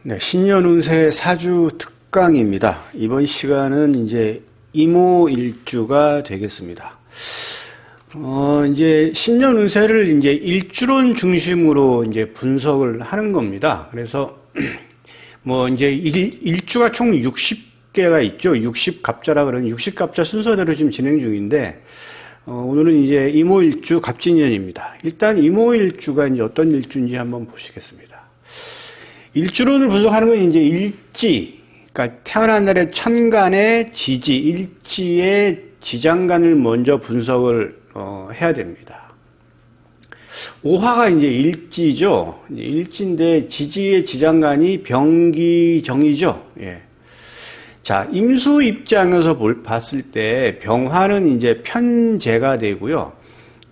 네, 신년운세 사주 특강입니다. 이번 시간은 이제 이모일주가 되겠습니다. 이제 신년운세를 이제 일주론 중심으로 이제 분석을 하는 겁니다. 그래서 뭐 이제 일주가 총 60개가 있죠. 60갑자라 그러는 60갑자 순서대로 지금 진행 중인데, 오늘은 이제 이모일주 갑진년입니다. 일단 이모일주가 이제 어떤 일주인지 한번 보시겠습니다. 일주론을 분석하는 건 이제 일지, 그러니까 태어난 날의 천간의 지지, 일지의 지장간을 먼저 분석을 해야 됩니다. 오화가 이제 일지죠. 일지인데 지지의 지장간이 병기정이죠. 예. 자, 임수 입장에서 봤을 때 병화는 이제 편재가 되고요.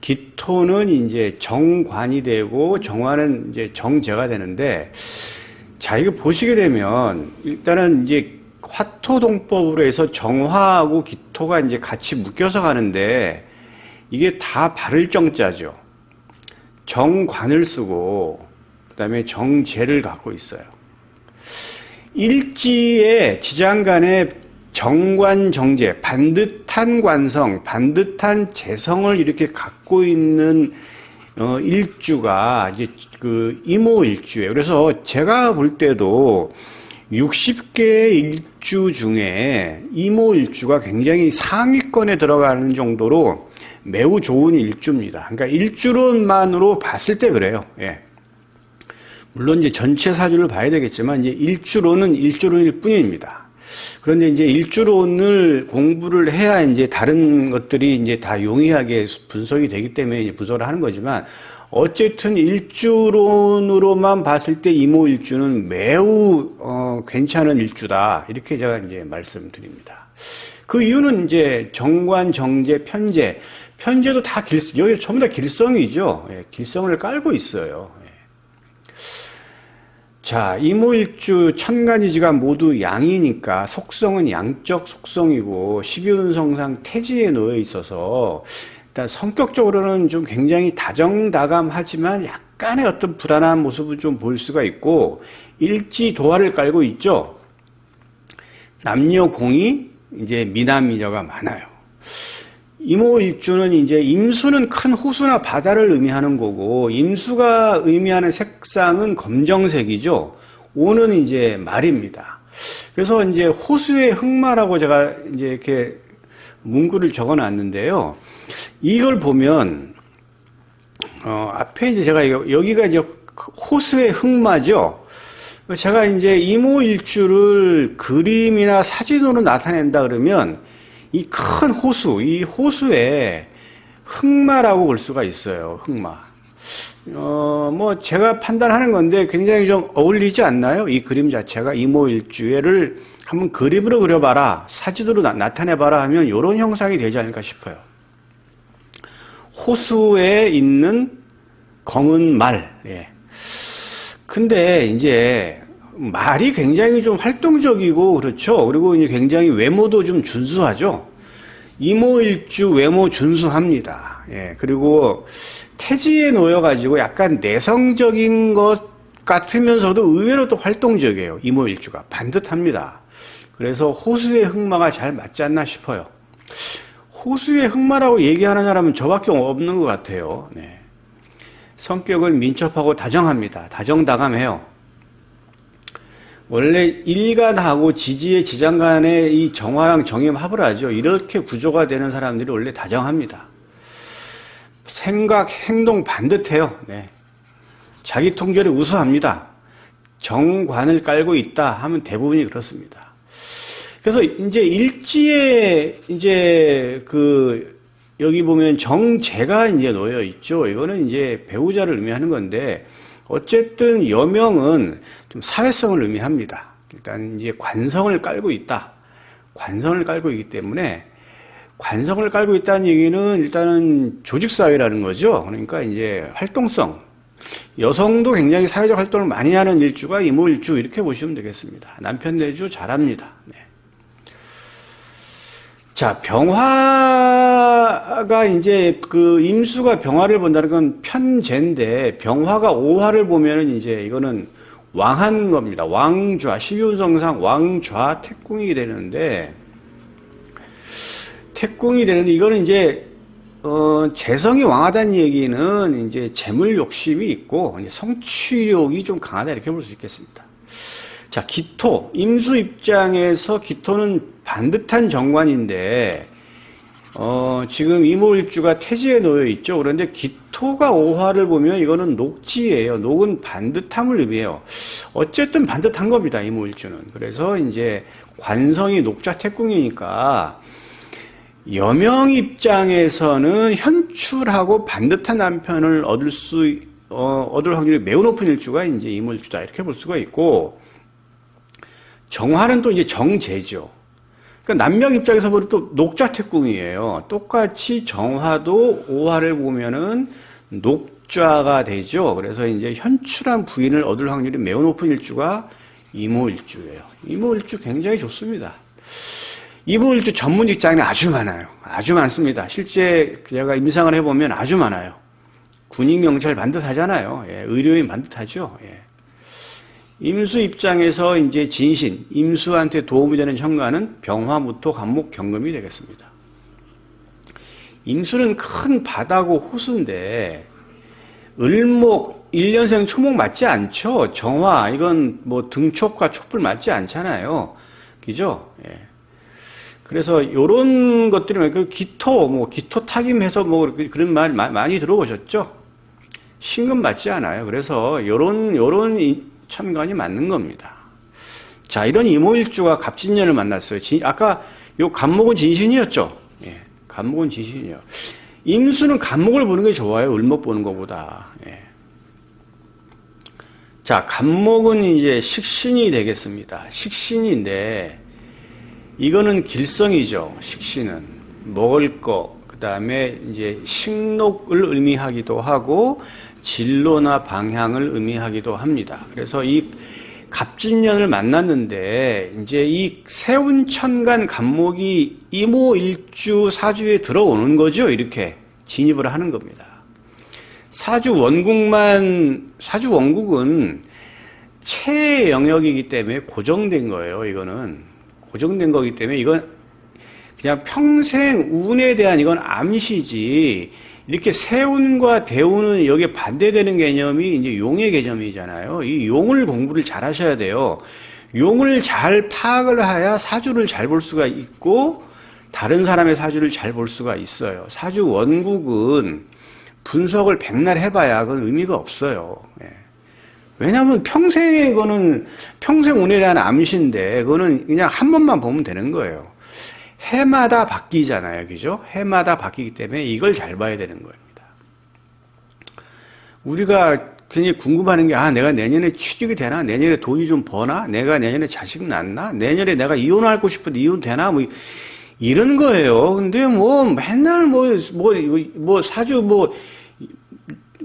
기토는 이제 정관이 되고 정화는 이제 정재가 되는데, 자, 이거 보시게 되면 일단은 이제 화토동법으로 해서 정화하고 기토가 이제 같이 묶여서 가는데, 이게 다 바를 정자죠. 정관을 쓰고 그다음에 정재를 갖고 있어요. 일지의 지장간에 정관 정재, 반듯한 관성, 반듯한 재성을 이렇게 갖고 있는 일주가 이제 그 이모일주예요. 그래서 제가 볼 때도 60개의 일주 중에 이모일주가 굉장히 상위권에 들어가는 정도로 매우 좋은 일주입니다. 그러니까 일주론만으로 봤을 때 그래요. 예. 물론 이제 전체 사주를 봐야 되겠지만 이제 일주론은 일주론일 뿐입니다. 그런데 이제 일주론을 공부를 해야 이제 다른 것들이 이제 다 용이하게 분석이 되기 때문에 이제 분석을 하는 거지만, 어쨌든 일주론으로만 봤을 때 이모일주는 매우 괜찮은 일주다, 이렇게 제가 이제 말씀드립니다. 그 이유는 이제 정관, 정재, 편재, 편재도 다 여기 전부 다 길성이죠. 예, 길성을 깔고 있어요. 예. 자, 이모일주 천간이지가 모두 양이니까 속성은 양적 속성이고 12운성상 태지에 놓여 있어서 일단 성격적으로는 좀 굉장히 다정다감하지만 약간의 어떤 불안한 모습을 좀 볼 수가 있고, 일지도화를 깔고 있죠. 남녀공이 이제 미남미녀가 많아요. 이모일주는 이제 임수는 큰 호수나 바다를 의미하는 거고, 임수가 의미하는 색상은 검정색이죠. 오는 이제 말입니다. 그래서 이제 호수의 흑마라고 제가 이제 이렇게 문구를 적어 놨는데요. 이걸 보면, 앞에 이제 제가 여기가 이제 호수의 흑마죠. 제가 이제 이모일주를 그림이나 사진으로 나타낸다 그러면, 이 큰 호수, 이 호수에 흑마라고 볼 수가 있어요. 흑마. 뭐 제가 판단하는 건데 굉장히 좀 어울리지 않나요? 이 그림 자체가 이모일주를 한번 그림으로 그려봐라, 사진으로 나타내봐라 하면 이런 형상이 되지 않을까 싶어요. 호수에 있는 검은 말. 예. 근데 이제 말이 굉장히 좀 활동적이고 그렇죠. 그리고 이제 굉장히 외모도 좀 준수하죠. 이모일주 외모 준수합니다. 예. 그리고 태지에 놓여가지고 약간 내성적인 것 같으면서도 의외로 또 활동적이에요. 이모일주가 반듯합니다. 그래서 호수의 흑마가 잘 맞지 않나 싶어요. 호수의 흑마라고 얘기하는 사람은 저밖에 없는 것 같아요. 네. 성격은 민첩하고 다정합니다. 다정다감해요. 원래 일간하고 지지의 지장간에 이 정화랑 정임합을 하죠. 이렇게 구조가 되는 사람들이 원래 다정합니다. 생각, 행동 반듯해요. 네. 자기 통절에 우수합니다. 정관을 깔고 있다 하면 대부분이 그렇습니다. 그래서 이제 일지에 이제 여기 보면 정재가 이제 놓여 있죠. 이거는 이제 배우자를 의미하는 건데, 어쨌든 여명은 좀 사회성을 의미합니다. 일단 이제 관성을 깔고 있다. 관성을 깔고 있기 때문에, 관성을 깔고 있다는 얘기는 일단은 조직사회라는 거죠. 그러니까 이제 활동성. 여성도 굉장히 사회적 활동을 많이 하는 일주가 이모일주, 이렇게 보시면 되겠습니다. 남편 내주 잘합니다. 네. 자, 병화가 이제 임수가 병화를 본다는 건 편재인데, 병화가 오화를 보면은 이제 이거는 왕한 겁니다. 왕좌, 12운성상 왕좌 태궁이 되는데, 이거는 이제, 재성이 왕하다는 얘기는 이제 재물 욕심이 있고, 이제 성취욕이 좀 강하다 이렇게 볼 수 있겠습니다. 자, 기토. 임수 입장에서 기토는 반듯한 정관인데, 지금 이모일주가 태지에 놓여 있죠. 그런데 기토가 오화를 보면 이거는 녹지예요. 녹은 반듯함을 의미해요. 어쨌든 반듯한 겁니다, 이모일주는. 그래서 이제 관성이 녹자 태궁이니까 여명 입장에서는 현출하고 반듯한 남편을 얻을 확률이 매우 높은 일주가 이제 이모일주다. 이렇게 볼 수가 있고, 정화는 또 이제 정제죠. 그러니까 남명 입장에서 보면 또 녹자 태궁이에요. 똑같이 정화도 오화를 보면은 녹좌가 되죠. 그래서 이제 현출한 부인을 얻을 확률이 매우 높은 일주가 이모일주예요. 이모일주 굉장히 좋습니다. 이모일주 전문 직장이 아주 많아요. 아주 많습니다. 실제 제가 임상을 해보면 아주 많아요. 군인 경찰 반듯하잖아요. 예, 의료인 반듯하죠. 예. 임수 입장에서 이제 진신, 임수한테 도움이 되는 현관은 병화, 무토, 간목, 경금이 되겠습니다. 임수는 큰 바다고 호수인데, 을목, 1년생 초목 맞지 않죠? 정화, 이건 뭐 등촉과 촉불 맞지 않잖아요. 그죠? 예. 그래서 요런 것들이, 그 기토, 기토 타김해서 그런 말 많이 들어보셨죠? 신금 맞지 않아요. 그래서 요런 천간이 맞는 겁니다. 자, 이런 이모일주가 갑진년을 만났어요. 아까 요 간목은 진신이었죠. 예, 간목은 진신이요. 임수는 간목을 보는 게 좋아요. 을목 보는 것보다. 예. 자, 간목은 이제 식신이 되겠습니다. 식신인데, 이거는 길성이죠. 식신은. 먹을 거, 그 다음에 이제 식록을 의미하기도 하고, 진로나 방향을 의미하기도 합니다. 그래서 이 갑진년을 만났는데 이제 이 세운천간 간목이 이모일주 사주에 들어오는 거죠. 이렇게 진입을 하는 겁니다. 사주 원국은 체의 영역이기 때문에 고정된 거예요. 이거는 고정된 거기 때문에 이건 그냥 평생 운에 대한 이건 암시지. 이렇게 세운과 대운은 여기에 반대되는 개념이 이제 용의 개념이잖아요. 이 용을 공부를 잘 하셔야 돼요. 용을 잘 파악을 해야 사주를 잘 볼 수가 있고, 다른 사람의 사주를 잘 볼 수가 있어요. 사주 원국은 분석을 백날 해봐야 그건 의미가 없어요. 예. 왜냐하면 평생에 그거는 평생 운에 대한 암시인데, 그거는 그냥 한 번만 보면 되는 거예요. 해마다 바뀌잖아요. 그죠? 해마다 바뀌기 때문에 이걸 잘 봐야 되는 겁니다. 우리가 굉장히 궁금하는 게, 내가 내년에 취직이 되나? 내년에 돈이 좀 버나? 내가 내년에 자식 낳나? 내년에 내가 이혼하고 싶은데 이혼 되나? 이런 거예요. 근데 맨날 사주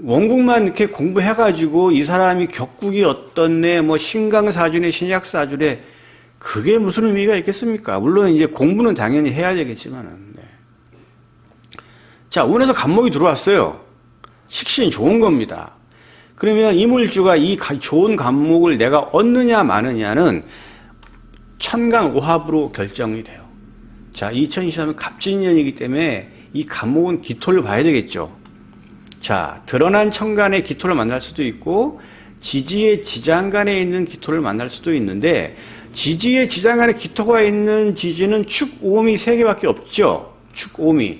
원국만 이렇게 공부해가지고 이 사람이 격국이 어떻네, 신강사주네, 신약사주네, 그게 무슨 의미가 있겠습니까? 물론 이제 공부는 당연히 해야 되겠지만은. 네. 자, 운에서 간목이 들어왔어요. 식신 좋은 겁니다. 그러면 이물주가 이 좋은 간목을 내가 얻느냐 마느냐는 천간 오합으로 결정이 돼요. 자, 2023년 갑진년이기 때문에 이 간목은 기토를 봐야 되겠죠. 자, 드러난 천간에 기토를 만날 수도 있고, 지지의 지장간에 있는 기토를 만날 수도 있는데, 지지의 지장간에 기토가 있는 지지는 축, 오미 3개밖에 없죠. 축, 오미.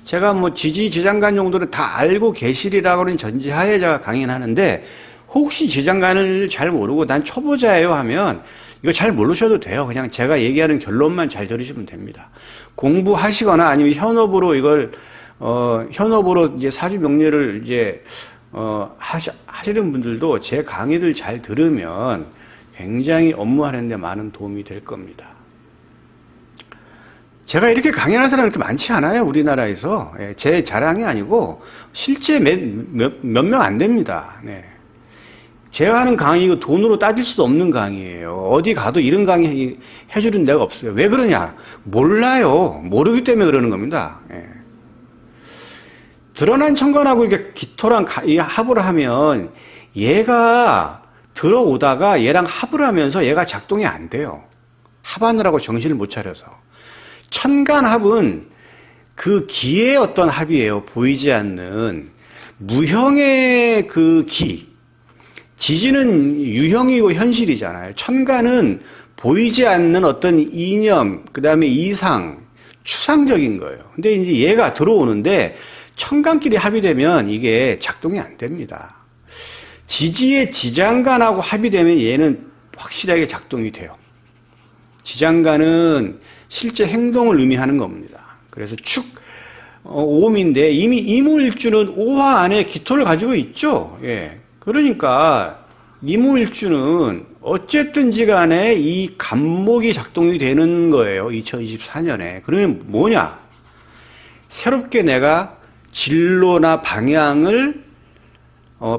제가 지지, 지장간 정도는 다 알고 계시리라고는 전제하에 제가 강의는 하는데, 혹시 지장간을 잘 모르고 난 초보자예요 하면 이거 잘 모르셔도 돼요. 그냥 제가 얘기하는 결론만 잘 들으시면 됩니다. 공부하시거나 아니면 현업으로 이걸 현업으로 이제 사주 명리를 이제 하시는 분들도 제 강의를 잘 들으면 굉장히 업무하는 데 많은 도움이 될 겁니다. 제가 이렇게 강의하는 사람이 그렇게 많지 않아요, 우리나라에서. 제 자랑이 아니고 실제 몇 명 안 됩니다. 네. 제가 하는 강의 이거 돈으로 따질 수 없는 강의예요. 어디 가도 이런 강의 해주는 데가 없어요. 왜 그러냐? 몰라요. 모르기 때문에 그러는 겁니다. 예. 드러난 천간하고 이렇게 기토랑 합을 하면 얘가 들어오다가 얘랑 합을 하면서 얘가 작동이 안 돼요. 합하느라고 정신을 못 차려서. 천간합은 그 기의 어떤 합이에요. 보이지 않는 무형의 그 기. 지지는 유형이고 현실이잖아요. 천간은 보이지 않는 어떤 이념, 그 다음에 이상, 추상적인 거예요. 근데 이제 얘가 들어오는데 천간끼리 합의되면 이게 작동이 안 됩니다. 지지의 지장간하고 합의되면 얘는 확실하게 작동이 돼요. 지장간은 실제 행동을 의미하는 겁니다. 그래서 오음인데 이미 이무일주는 오화 안에 기토를 가지고 있죠. 예. 그러니까 이무일주는 어쨌든지 간에 이 간목이 작동이 되는 거예요. 2024년에. 그러면 뭐냐? 새롭게 내가 진로나 방향을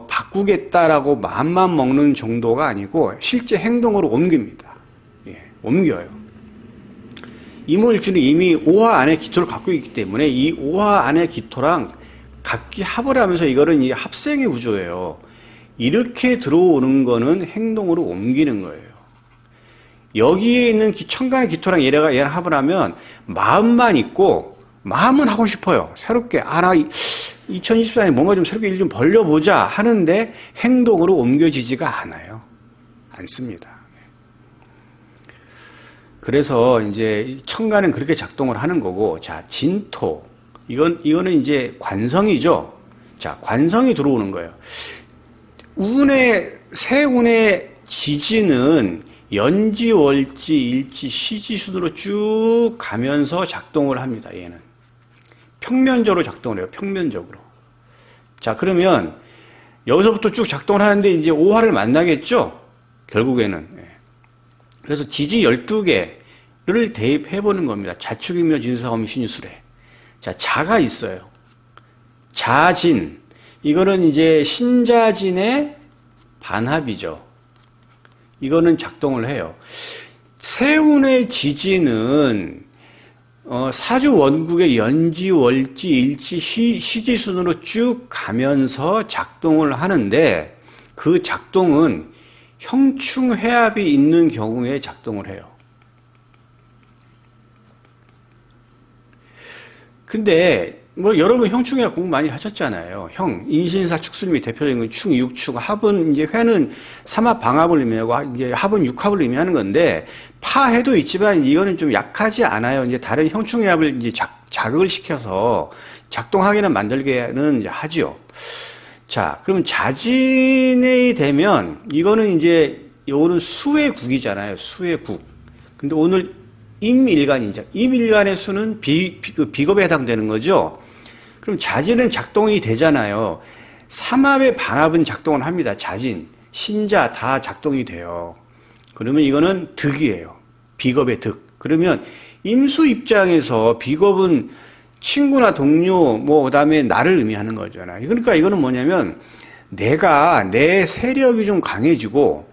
바꾸겠다라고 마음만 먹는 정도가 아니고 실제 행동으로 옮깁니다. 예, 옮겨요. 이무일주는 이미 오화 안에 기토를 갖고 있기 때문에 이 오화 안에 기토랑 갑기 합을 하면서 이거는 이 합생의 구조예요. 이렇게 들어오는 거는 행동으로 옮기는 거예요. 여기에 있는 천간의 기토랑 얘랑 합을 하면 마음만 있고 마음은 하고 싶어요. 새롭게 나 2024년에 뭔가 좀 새롭게 일 좀 벌려보자 하는데 행동으로 옮겨지지가 않아요. 않습니다. 그래서 이제 천간은 그렇게 작동을 하는 거고, 자, 진토. 이거는 이제 관성이죠. 자, 관성이 들어오는 거예요. 새 운의 지지는 연지, 월지, 일지, 시지 순으로 쭉 가면서 작동을 합니다. 얘는. 평면적으로 작동을 해요. 평면적으로. 자, 그러면 여기서부터 쭉 작동을 하는데 이제 오화를 만나겠죠? 결국에는. 그래서 지지 12개를 대입해 보는 겁니다. 자축이며 진사오미 신유술에. 자, 자가 있어요. 자진. 이거는 이제 신자진의 반합이죠. 이거는 작동을 해요. 세운의 지지는 사주 원국의 연지, 월지, 일지, 시지 순으로 쭉 가면서 작동을 하는데 그 작동은 형충회합이 있는 경우에 작동을 해요. 근데 여러분 형충회합 공부 많이 하셨잖아요. 인신사 축술미 대표적인 건 충, 육축, 합은 이제 회는 삼합 방합을 의미하고 이제 합은 육합을 의미하는 건데 파해도 있지만 이거는 좀 약하지 않아요. 이제 다른 형충회합을 이제 자극을 시켜서 작동하게는 만들게는 이제 하죠. 자, 그럼 자진이 되면 이거는 이제 요거는 수의 국이잖아요. 수의 국. 근데 오늘 임일간이죠. 임일간의 수는 비겁에 해당되는 거죠. 그럼 자진은 작동이 되잖아요. 삼합의 반합은 작동을 합니다. 자진, 신자 다 작동이 돼요. 그러면 이거는 득이에요. 비겁의 득. 그러면 임수 입장에서 비겁은 친구나 동료, 그다음에 나를 의미하는 거잖아요. 그러니까 이거는 뭐냐면 내 세력이 좀 강해지고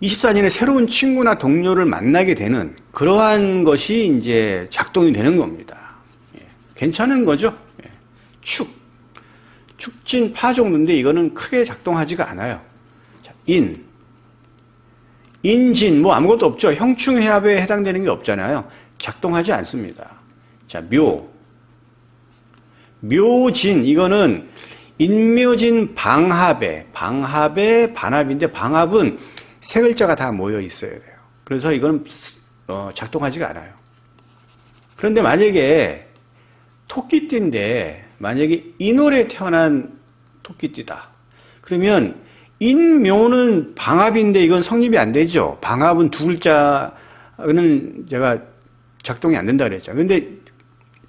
24년에 새로운 친구나 동료를 만나게 되는 그러한 것이 이제 작동이 되는 겁니다. 괜찮은 거죠? 축진, 파 정도인데 이거는 크게 작동하지가 않아요. 자, 인진, 아무것도 없죠. 형충회합에 해당되는 게 없잖아요. 작동하지 않습니다. 자, 묘진, 이거는 인묘진 방합의 반합인데 방합은 세 글자가 다 모여 있어야 돼요. 그래서 이건 작동하지가 않아요. 그런데 만약에 토끼띠인데 만약에 인월에 태어난 토끼띠다. 그러면 인묘는 방합인데 이건 성립이 안 되죠. 방합은 두 글자는 제가 작동이 안 된다 그랬죠. 근데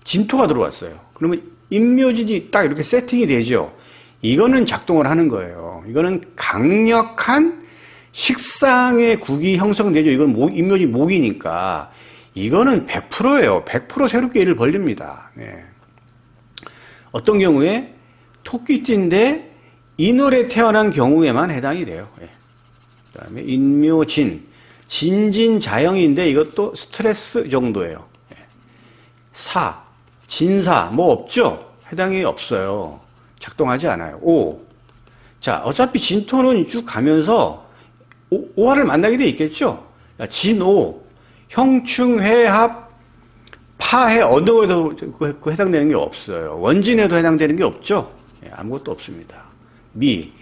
진토가 들어왔어요. 그러면 인묘진이 딱 이렇게 세팅이 되죠. 이거는 작동을 하는 거예요. 이거는 강력한 식상의 국이 형성되죠. 이건 인묘진 목이니까. 이거는 100%예요. 100% 새롭게 일을 벌립니다. 네. 어떤 경우에 토끼띠인데 인월에 태어난 경우에만 해당이 돼요. 네. 그 다음에 인묘진, 진진자영인데 이것도 스트레스 정도예요. 네. 진사, 없죠? 해당이 없어요. 작동하지 않아요. 자, 어차피 진토는 쭉 가면서 오화를 만나게 돼 있겠죠? 진오, 형충, 회합, 파해, 어느 거에도 그 해당되는 게 없어요. 원진에도 해당되는 게 없죠? 예, 아무것도 없습니다. 미,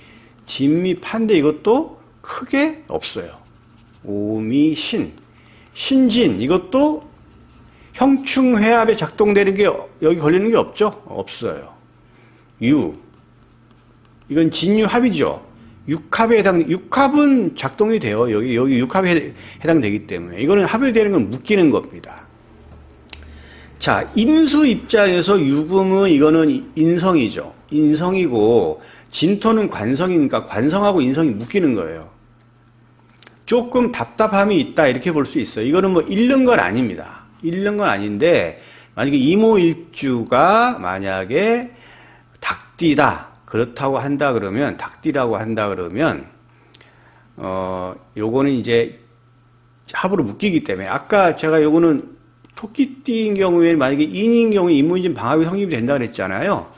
진미, 판데 이것도 크게 없어요. 오미, 신, 신진 이것도 형충, 회합에 작동되는 게 여기 걸리는 게 없죠? 없어요. 유, 이건 진유합이죠. 육합은 작동이 돼요. 여기 육합에 해당되기 때문에. 이거는 합의되는 건 묶이는 겁니다. 자, 임수 입장에서 유금은 이거는 인성이죠. 인성이고, 진토는 관성이니까 관성하고 인성이 묶이는 거예요. 조금 답답함이 있다, 이렇게 볼 수 있어요. 이거는 뭐 잃는 건 아닙니다. 잃는 건 아닌데, 만약에 이모일주가 만약에 닭띠다. 그렇다고 한다 그러면, 닭띠라고 한다 그러면, 요거는 이제 합으로 묶이기 때문에, 아까 제가 요거는 토끼띠인 경우에 만약에 인인 경우에 인문진 방합이 성립이 된다 그랬잖아요.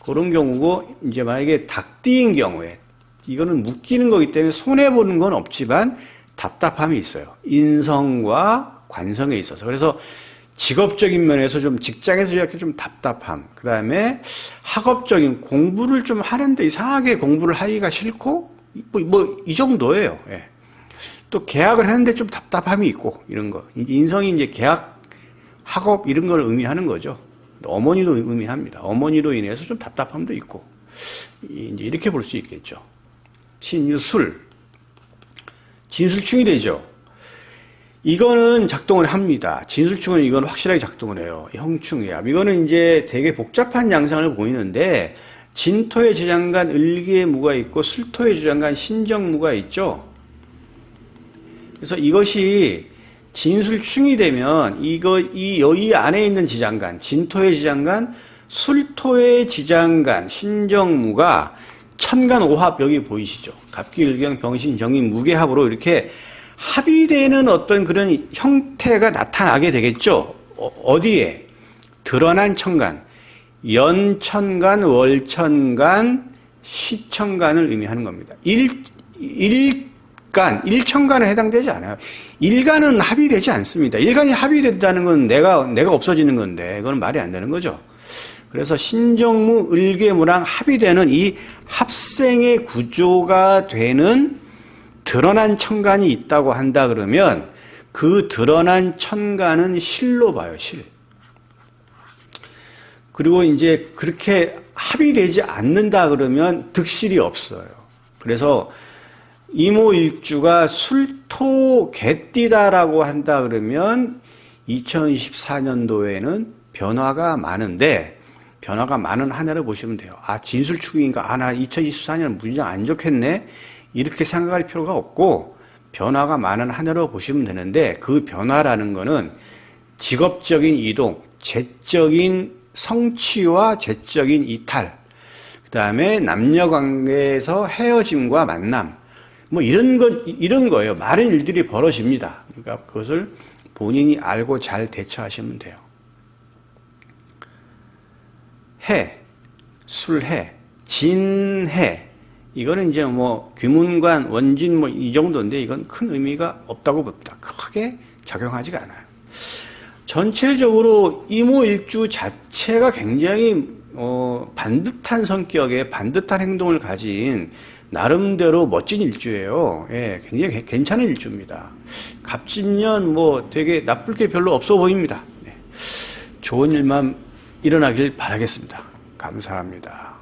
그런 경우고, 이제 만약에 닭띠인 경우에, 이거는 묶이는 거기 때문에 손해보는 건 없지만 답답함이 있어요. 인성과 관성에 있어서. 그래서 직업적인 면에서 좀 직장에서 이렇게 좀 답답함. 그 다음에 학업적인 공부를 좀 하는데 이상하게 공부를 하기가 싫고, 이 정도예요. 예. 또 계약을 하는데 좀 답답함이 있고, 이런 거. 인성이 이제 계약, 학업 이런 걸 의미하는 거죠. 어머니도 의미합니다. 어머니로 인해서 좀 답답함도 있고. 이제 이렇게 볼 수 있겠죠. 신유술. 진술충이 되죠. 이거는 작동을 합니다. 진술충은 이건 확실하게 작동을 해요. 형충이야. 이거는 이제 되게 복잡한 양상을 보이는데 진토의 지장간 을기의 무가 있고 술토의 지장간 신정무가 있죠. 그래서 이것이 진술충이 되면 이 안에 있는 지장간, 진토의 지장간, 술토의 지장간, 신정무가 천간 오합 여기 보이시죠? 갑기, 을경, 병신, 정인, 무게합으로 이렇게 합의되는 어떤 그런 형태가 나타나게 되겠죠. 어디에? 드러난 천간, 연천간, 월천간, 시천간을 의미하는 겁니다. 일천간에 해당되지 않아요. 일간은 합의되지 않습니다. 일간이 합의된다는 건 내가 없어지는 건데 이건 말이 안 되는 거죠. 그래서 신정무, 을계무랑 합의되는 이 합생의 구조가 되는 드러난 천간이 있다고 한다 그러면 그 드러난 천간은 실로 봐요, 실. 그리고 이제 그렇게 합의되지 않는다 그러면 득실이 없어요. 그래서 이모일주가 술토 개띠다라고 한다 그러면 2024년도에는 변화가 많은데 변화가 많은 한 해를 보시면 돼요. 아, 진술축인가? 아, 나 2024년 무지장 안 좋겠네? 이렇게 생각할 필요가 없고 변화가 많은 한 해로 보시면 되는데 그 변화라는 거는 직업적인 이동, 재적인 성취와 재적인 이탈, 그 다음에 남녀 관계에서 헤어짐과 만남, 뭐 이런 거예요. 많은 일들이 벌어집니다. 그러니까 그것을 본인이 알고 잘 대처하시면 돼요. 해, 술해, 진해. 이거는 이제 뭐 귀문관, 원진 뭐 이 정도인데 이건 큰 의미가 없다고 봅니다. 크게 작용하지가 않아요. 전체적으로 이모일주 자체가 굉장히 반듯한 성격의 반듯한 행동을 가진 나름대로 멋진 일주예요. 예, 굉장히 괜찮은 일주입니다. 갑진년 뭐 되게 나쁠 게 별로 없어 보입니다. 네. 좋은 일만 일어나길 바라겠습니다. 감사합니다.